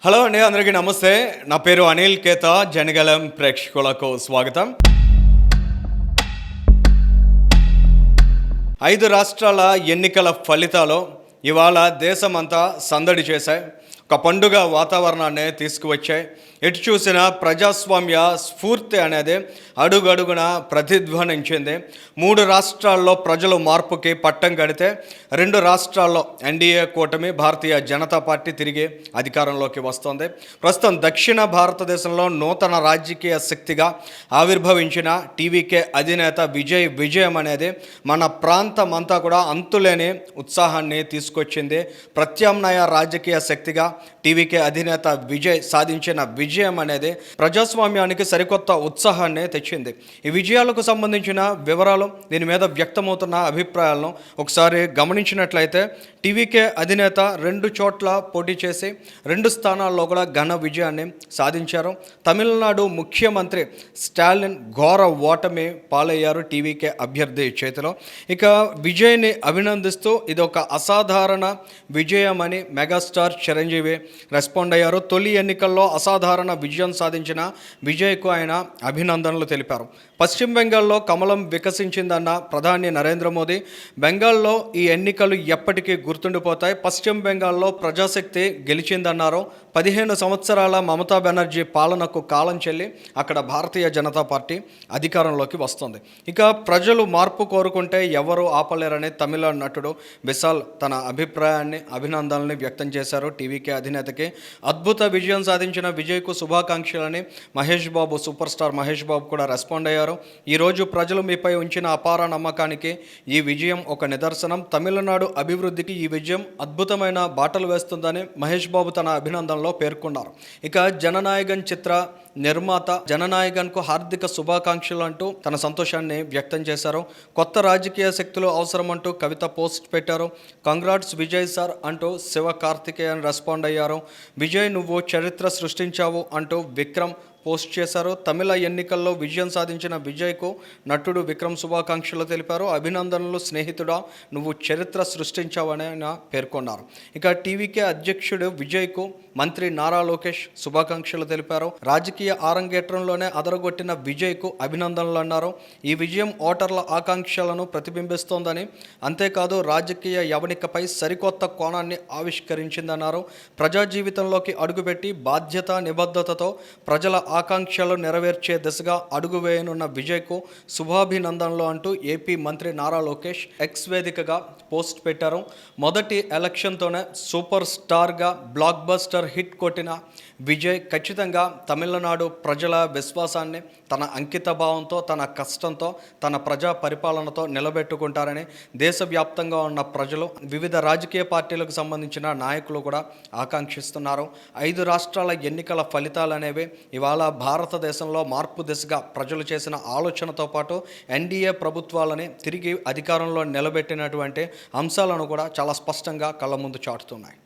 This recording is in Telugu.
హలో అండి, అందరికీ నమస్తే. నా పేరు అనిల్ కేత. జనగలం ప్రేక్షకులకు స్వాగతం. 5 రాష్ట్రాల ఎన్నికల ఫలితాలు ఇవాళ దేశమంతా సందడి చేశాయి. ఒక పండుగ వాతావరణాన్ని తీసుకువచ్చాయి. ఎటు చూసిన ప్రజాస్వామ్య స్ఫూర్తి అనేది అడుగడుగున ప్రతిధ్వనించింది. 3 రాష్ట్రాల్లో ప్రజలు మార్పుకి పట్టం కడితే 2 రాష్ట్రాల్లో ఎన్డీఏ కూటమి భారతీయ జనతా పార్టీ తిరిగి అధికారంలోకి వస్తోంది. ప్రస్తుతం దక్షిణ భారతదేశంలో నూతన రాజకీయ శక్తిగా ఆవిర్భవించిన టీవీకే అధినేత విజయం అనేది మన ప్రాంతం అంతా కూడా అంతులేని ఉత్సాహాన్ని తీసుకొచ్చింది. ప్రత్యామ్నాయ రాజకీయ శక్తిగా టీవీకే అధినేత విజయ్ సాధించిన విజయం అనేది ప్రజాస్వామ్యానికి సరికొత్త ఉత్సాహాన్ని తెచ్చింది. ఈ విజయాలకు సంబంధించిన వివరాలు, దీని మీద వ్యక్తమవుతున్న అభిప్రాయాలను ఒకసారి గమనించినట్లయితే టీవీకే అధినేత 2 చోట్ల పోటీ చేసి 2 స్థానాల్లో కూడా ఘన విజయాన్ని సాధించారు. తమిళనాడు ముఖ్యమంత్రి స్టాలిన్ ఘోర ఓటమి పాలయ్యారు టీవీకే అభ్యర్థి చేతిలో. ఇక విజయ్ని అభినందిస్తూ ఇది ఒక అసాధారణ విజయం అని మెగాస్టార్ చిరంజీవి రెస్పాండ్ అయ్యారు. తొలి ఎన్నికల్లో అసాధారణ విజయం సాధించిన విజయ్కు ఆయన అభినందనలు తెలిపారు. పశ్చిమ బెంగాల్లో కమలం వికసించిందన్న ప్రధాని నరేంద్ర మోదీ, బెంగాల్లో ఈ ఎన్నికలు ఎప్పటికీ గుర్తుండిపోతాయి. పశ్చిమ బెంగాల్లో ప్రజాశక్తి గెలిచిందన్నారు. 15 సంవత్సరాల మమతా బెనర్జీ పాలనకు కాలం చెల్లి అక్కడ భారతీయ జనతా పార్టీ అధికారంలోకి వస్తుంది. ఇక ప్రజలు మార్పు కోరుకుంటే ఎవరు ఆపలేరని తమిళ నటుడు విశాల్ తన అభిప్రాయాన్ని, అభినందనల్ని వ్యక్తం చేశారు. టీవీకే అధినేతకి అద్భుత విజయం సాధించిన విజయ్కు శుభాకాంక్షలని మహేష్ బాబు, సూపర్ స్టార్ మహేష్ బాబు కూడా రెస్పాండ్ అయ్యారు. ఈరోజు ప్రజలు మీపై ఉంచిన అపార నమ్మకానికి ఈ విజయం ఒక నిదర్శనం. తమిళనాడు అభివృద్ధికి ఈ విజయం అద్భుతమైన బాటలు వేస్తుందని మహేష్ బాబు తన అభినందనలో పేర్కొన్నారు. ఇక జననాయకన్ చిత్ర నిర్మాత జననాయకన్కు హార్దిక శుభాకాంక్షలు అంటూ తన సంతోషాన్ని వ్యక్తం చేశారు. కొత్త రాజకీయ శక్తులు అవసరమంటూ కవిత పోస్ట్ పెట్టారు. కంగ్రాట్స్ విజయ్ సార్ అంటూ శివ కార్తికేయన్ రెస్పాండ్ అయ్యారు. విజయ్ నువ్వు చరిత్ర సృష్టించావు అంటూ విక్రమ్ పోస్ట్ చేశారు. తమిళ ఎన్నికల్లో విజయం సాధించిన విజయ్కు నటుడు విక్రమ్ శుభాకాంక్షలు తెలిపారు. అభినందనలు స్నేహితుడా, నువ్వు చరిత్ర సృష్టించావని ఆయన పేర్కొన్నారు. ఇక టీవీకే అధ్యక్షుడు విజయ్కు మంత్రి నారా లోకేష్ శుభాకాంక్షలు తెలిపారు. రాజకీయ ఆరంగేట్రంలోనే అదరగొట్టిన విజయ్కు అభినందనలు అన్నారు. ఈ విజయం ఓటర్ల ఆకాంక్షలను ప్రతిబింబిస్తోందని, అంతేకాదు రాజకీయ యవనికపై సరికొత్త కోణాన్ని ఆవిష్కరించిందన్నారు. ప్రజా జీవితంలోకి అడుగుపెట్టి బాధ్యత నిబద్ధతతో ప్రజల ఆకాంక్షలు నెరవేర్చే దిశగా అడుగు వేయనున్న విజయ్కు శుభాభినందనలు అంటూ ఏపీ మంత్రి నారా లోకేష్ ఎక్స్ వేదికగా పోస్ట్ పెట్టారు. మొదటి ఎలక్షన్తోనే సూపర్ స్టార్గా బ్లాక్ బస్టర్ హిట్ కొట్టిన విజయ్ ఖచ్చితంగా తమిళనాడు ప్రజల విశ్వాసాన్ని తన అంకిత భావంతో, తన కష్టంతో, తన ప్రజా పరిపాలనతో నిలబెట్టుకుంటారని దేశవ్యాప్తంగా ఉన్న ప్రజలు, వివిధ రాజకీయ పార్టీలకు సంబంధించిన నాయకులు కూడా ఆకాంక్షిస్తున్నారు. 5 రాష్ట్రాల ఎన్నికల ఫలితాలు అనేవి ఇవాళ భారతదేశంలో మార్పు దిశగా ప్రజలు చేసిన ఆలోచనతో పాటు ఎన్డీఏ ప్రభుత్వాలని తిరిగి అధికారంలో నిలబెట్టినటువంటి అంశాలను కూడా చాలా స్పష్టంగా కళ్ళ ముందు చాటుతున్నాయి.